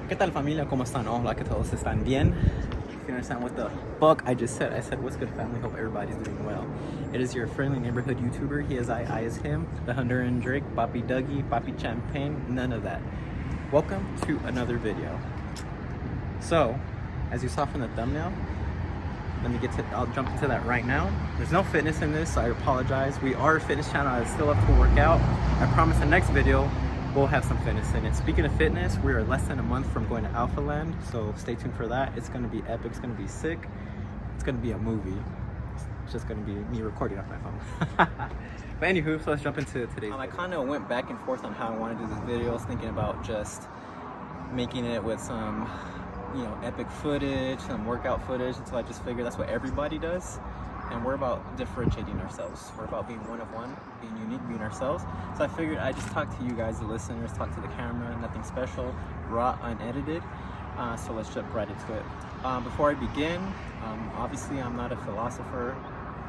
¿Qué tal, familia? ¿Cómo están? Hola, ¿qué todos están bien? If you understand what the fuck I just said, I said, what's good, family? Hope everybody's doing well. It is your friendly neighborhood YouTuber. He is I is him. The Honduran Drake, Papi Dougie, Papi Champagne, none of that. Welcome to another video. So, as you saw from the thumbnail, I'll jump into that right now. There's no fitness in this, so I apologize. We are a fitness channel. I still have to work out. I promise the next video we'll have some fitness in it. Speaking of fitness, we are less than a month from going to Alpha Land, so stay tuned for that. It's gonna be epic, it's gonna be sick. It's gonna be a movie. It's just gonna be me recording off my phone. But anywho, so let's jump into today's video. I kind of went back and forth on how I want to do this video. I was thinking about just making it with some, epic footage, some workout footage, until I just figured that's what everybody does. And we're about differentiating ourselves. We're about being one of one, being unique, being ourselves. So I figured I'd just talk to you guys, the listeners, talk to the camera, nothing special, raw, unedited. So let's jump right into it. Before I begin, obviously I'm not a philosopher,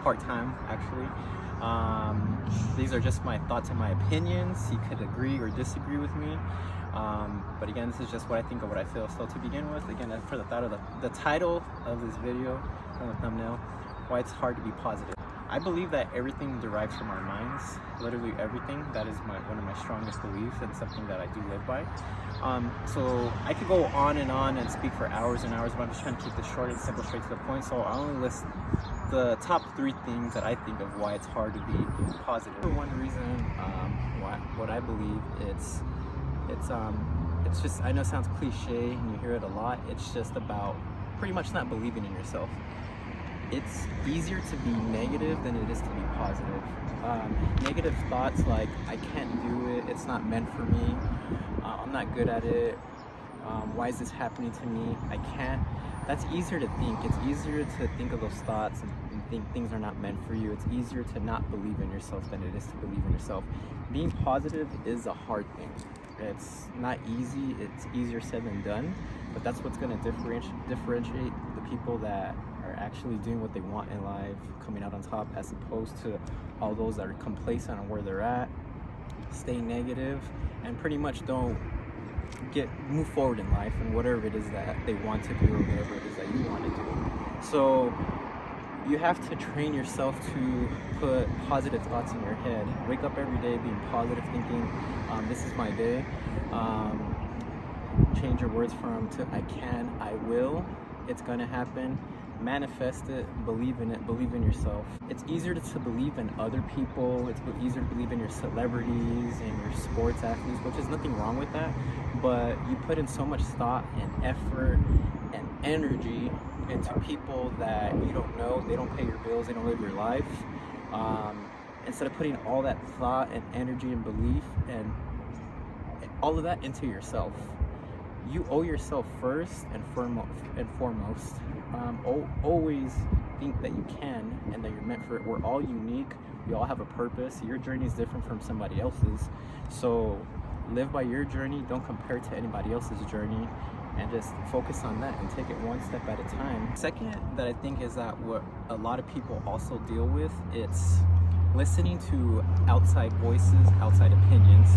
part-time actually. These are just my thoughts and my opinions. You could agree or disagree with me. But again, this is just what I think of, what I feel. So to begin with, again, for the title of this video, from the thumbnail, why it's hard to be positive. I believe that everything derives from our minds, literally everything. That is one of my strongest beliefs, and something that I do live by. So I could go on and speak for hours and hours, but I'm just trying to keep this short and simple, straight to the point. So I'll only list the top 3 things that I think of why it's hard to be positive. For one reason, what I believe, it's just, I know it sounds cliche and you hear it a lot, it's just about pretty much not believing in yourself. It's easier to be negative than it is to be positive. Negative thoughts like, I can't do it, it's not meant for me, I'm not good at it, why is this happening to me, I can't. That's easier to think. It's easier to think of those thoughts and think things are not meant for you. It's easier to not believe in yourself than it is to believe in yourself. Being positive is a hard thing. It's not easy, it's easier said than done, but that's what's going to differentiate the people that are actually doing what they want in life, coming out on top, as opposed to all those that are complacent on where they're at, stay negative, and pretty much don't move forward in life and whatever it is that they want to do, or whatever it is that you want to do. So you have to train yourself to put positive thoughts in your head. Wake up every day being positive, thinking, this is my day. Change your words from to I can, I will, it's gonna happen. Manifest it, believe in it, believe in yourself. It's easier to believe in other people, it's easier to believe in your celebrities and your sports athletes, which is nothing wrong with that, but you put in so much thought and effort and energy into people that you don't know, they don't pay your bills, they don't live your life. Instead of putting all that thought and energy and belief and all of that into yourself, you owe yourself first and foremost. Always think that you can and that you're meant for it. We're all unique. We all have a purpose. Your journey is different from somebody else's. So live by your journey. Don't compare to anybody else's journey, and just focus on that and take it one step at a time. Second, that I think is that what a lot of people also deal with, it's listening to outside voices, outside opinions.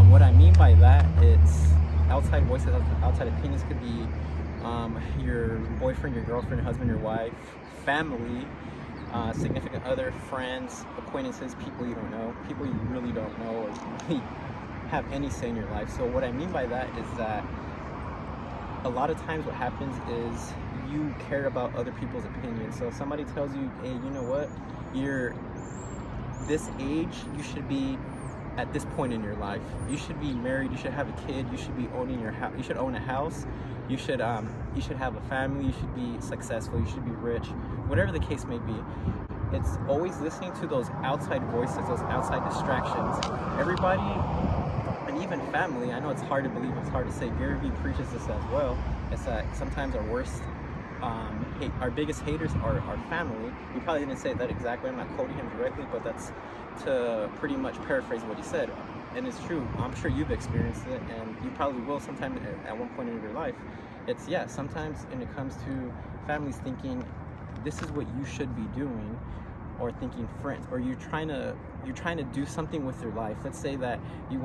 What I mean by that, it's outside voices, outside opinions could be your boyfriend, your girlfriend, your husband, your wife, family, significant other, friends, acquaintances, people you don't know, people you really don't know or really have any say in your life. So what I mean by that is that a lot of times what happens is you care about other people's opinions. So if somebody tells you, hey, you know what, you're this age, you should be at this point in your life, you should be married, you should have a kid, you should be owning your house, you should own a house, you should have a family, you should be successful, you should be rich, whatever the case may be. It's always listening to those outside voices, those outside distractions. Everybody, and even family, I know it's hard to believe, it's hard to say, Gary Vee preaches this as well, it's that sometimes our worst our biggest haters are our family. He probably didn't say that exactly, I'm not quoting him directly, but that's to pretty much paraphrase what he said. And it's true, I'm sure you've experienced it, and you probably will sometime at one point in your life. It's, sometimes when it comes to families thinking, this is what you should be doing, or thinking friends, or you're trying to do something with your life. Let's say that you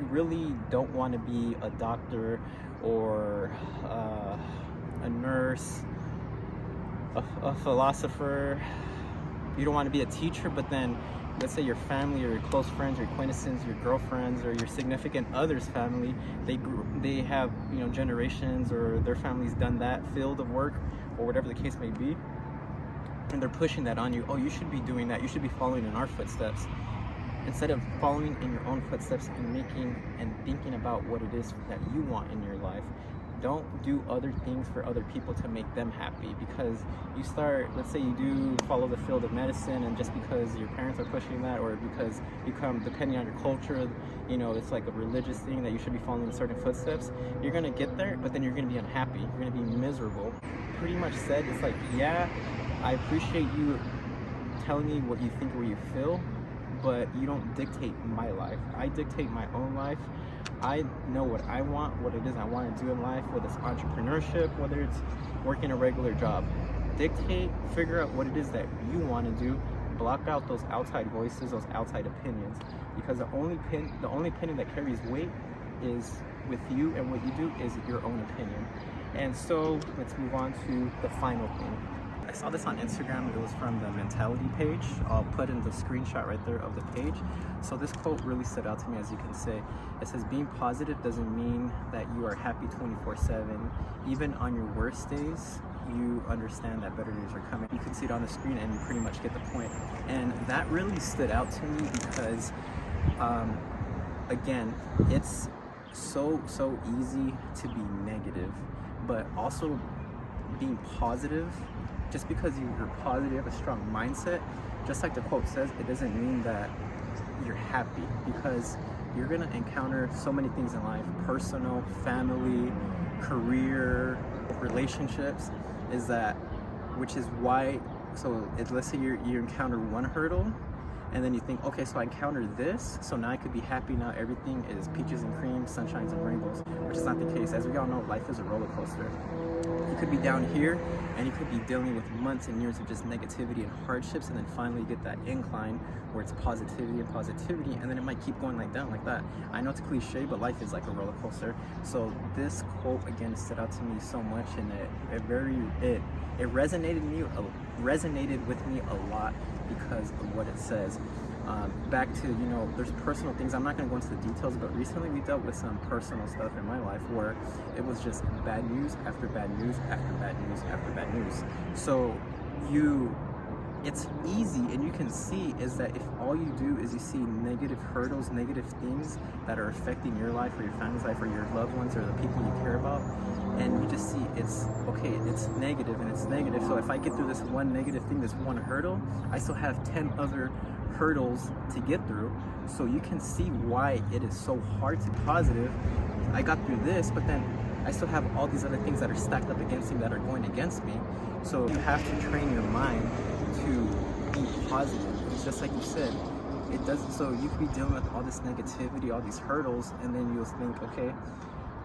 really don't want to be a doctor or a nurse, a philosopher. You don't want to be a teacher, but then let's say your family or your close friends, your acquaintances, your girlfriends, or your significant other's family, they have, you know, generations, or their family's done that field of work, or whatever the case may be, and they're pushing that on you. Oh, you should be doing that. You should be following in our footsteps. Instead of following in your own footsteps and making and thinking about what it is that you want in your life, don't do other things for other people to make them happy. Because you start, let's say you do follow the field of medicine, and just because your parents are pushing that, or because you come, depending on your culture, you know, it's like a religious thing that you should be following in certain footsteps, you're gonna get there, but then you're gonna be unhappy, you're gonna be miserable. Pretty much said, it's like, yeah, I appreciate you telling me what you think or what you feel, but you don't dictate my life. I dictate my own life. I know what I want, what it is I want to do in life, whether it's entrepreneurship, whether it's working a regular job. Dictate, figure out what it is that you want to do, block out those outside voices, those outside opinions, because the only opinion that carries weight is with you, and what you do is your own opinion. And so let's move on to the final thing. I saw this on Instagram. It was from the mentality page. I'll put in the screenshot right there of the page. So this quote really stood out to me, as you can see. It says, being positive doesn't mean that you are happy 24/7. Even on your worst days, you understand that better days are coming. You can see it on the screen and you pretty much get the point. And that really stood out to me because, again, it's so easy to be negative, but also being positive. Just because you're positive, you have a strong mindset, just like the quote says, it doesn't mean that you're happy, because you're gonna encounter so many things in life, personal, family, career, relationships, which is why, so let's say you encounter one hurdle, and then you think, okay, so I encountered this, so now I could be happy, now everything is peaches and cream, sunshines and rainbows, which is not the case. As we all know, life is a roller coaster. You could be down here, and you could be dealing with months and years of just negativity and hardships, and then finally you get that incline where it's positivity, and then it might keep going like down like that. I know it's cliche, but life is like a roller coaster. So this quote again stood out to me so much, and it resonated with me a lot because of what it says. Back to, you know, there's personal things. I'm not going to go into the details, but recently we dealt with some personal stuff in my life where it was just bad news after bad news after bad news after bad news. So it's easy, and you can see is that if all you do is you see negative hurdles, negative things that are affecting your life or your family's life or your loved ones or the people you care about, and you just see it's okay, it's negative and it's negative. So if I get through this one negative thing, this one hurdle, I still have 10 other hurdles to get through. So you can see why it is so hard to be positive. I got through this, but then I still have all these other things that are stacked up against me that are going against me. So you have to train your mind to be positive. It's just like you said, it doesn't, so you could be dealing with all this negativity, all these hurdles, and then you'll think, okay,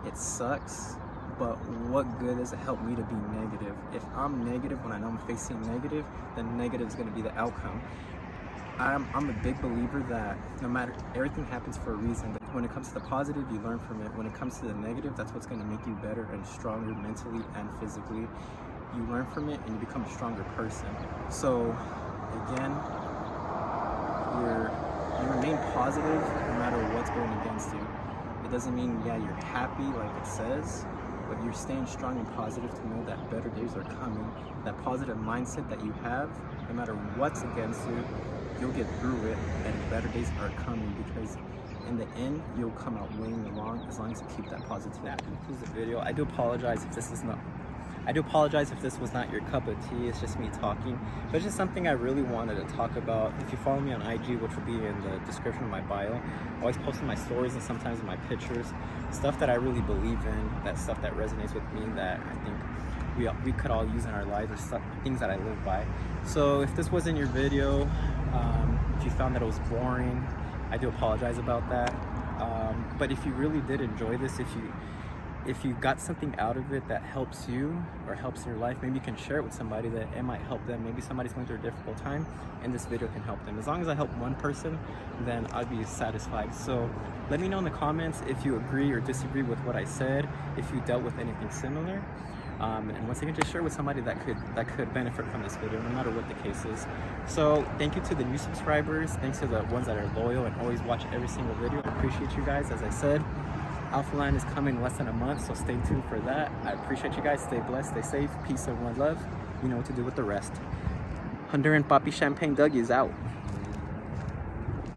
it sucks, but what good does it help me to be negative? If I'm negative when I know I'm facing negative, then negative is going to be the outcome. I'm a big believer that no matter, everything happens for a reason. When it comes to the positive, you learn from it. When it comes to the negative, that's what's going to make you better and stronger mentally and physically. You learn from it and you become a stronger person. So again, you remain positive no matter what's going against you. It doesn't mean, yeah, you're happy like it says, but you're staying strong and positive to know that better days are coming. That positive mindset that you have, no matter what's against you, you'll get through it, and better days are coming, because in the end, you'll come out winning as long as you keep that positive. That concludes the video. I do apologize if this was not your cup of tea. It's just me talking, but it's just something I really wanted to talk about. If you follow me on IG, which will be in the description of my bio, I always post in my stories and sometimes in my pictures stuff that I really believe in, that stuff that resonates with me, that I think we could all use in our lives, or stuff, things that I live by. So if this wasn't your video, if you found that it was boring, I do apologize about that. But if you really did enjoy this, if if you got something out of it that helps you or helps your life, maybe you can share it with somebody that it might help them. Maybe somebody's going through a difficult time and this video can help them. As long as I help one person, then I'd be satisfied. So let me know in the comments if you agree or disagree with what I said, if you dealt with anything similar. And once again, just share with somebody that could benefit from this video, no matter what the case is. So thank you to the new subscribers. Thanks to the ones that are loyal and always watch every single video. I appreciate you guys. As I said, Alpha Line is coming in less than a month, so stay tuned for that. I appreciate you guys. Stay blessed, stay safe, peace, and one love. You know what to do with the rest. Honduran Papi Champagne Dougie is out.